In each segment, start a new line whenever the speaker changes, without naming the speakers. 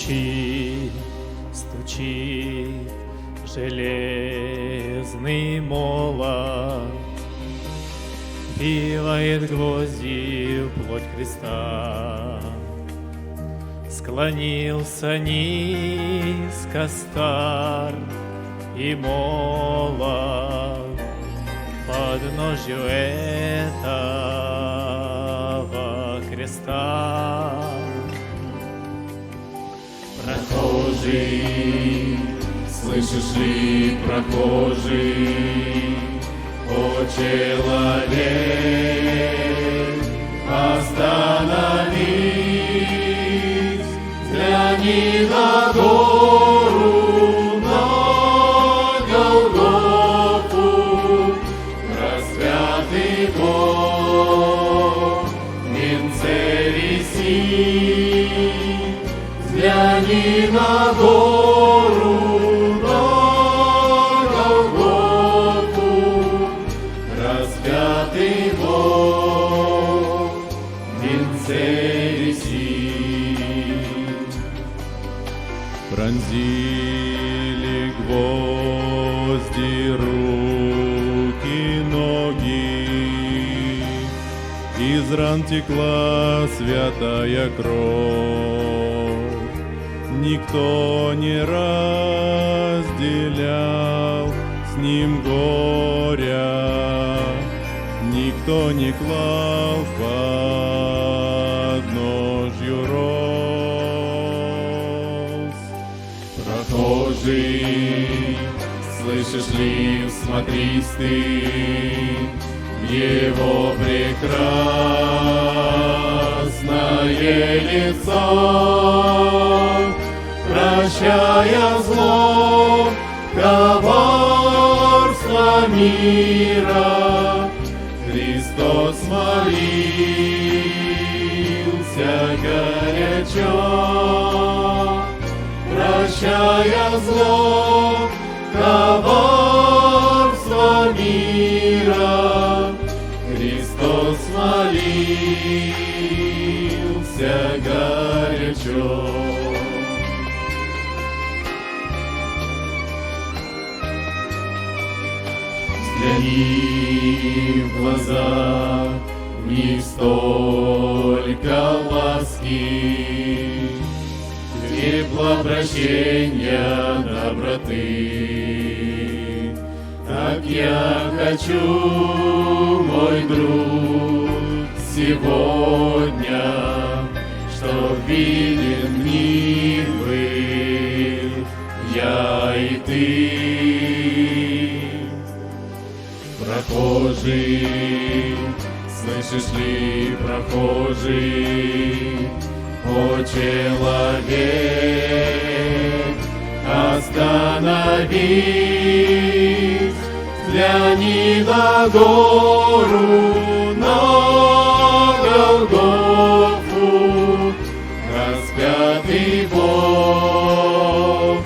Стучит, стучит железный молот, бивает гвозди в плоть Христа. Склонился низко стар и молод подножью этого креста.
Прохожий, слышишь ли, прохожий, о человек, остановись, взгляни на гору, на Голгофу, распятый Бог, венце висит, взгляни на гору, на Голгофу, распятый Бог, венце висит.
Пронзили гвозди руки, ноги, из ран текла святая кровь. Никто не разделял с ним горя, никто не клал подножью роз.
Прохожий, слышишь ли, всмотрись ты в его прекрасное лицо, прощая зло, коварство мира, Христос молился горячо. Прощая зло, коварство мира, Христос молился горячо. Взгляни в глаза, в них столько ласки, тепла, прощения, доброты. Так я хочу, мой друг, сегодня, чтоб виден в них был я и ты. Прохожий, слышишь ли, прохожий, о человек, остановись, взгляни на гору, на Голгофу, распятый Бог,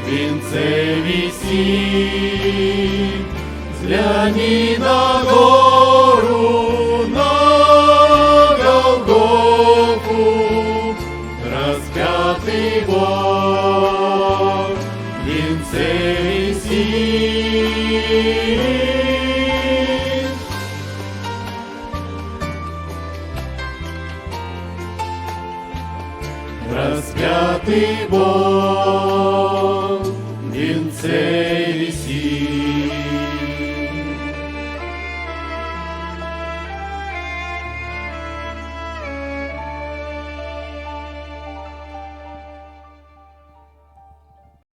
венце висит, взгляни на гору, на Голгофу, распятый Бог, венце висит. Распятый Бог,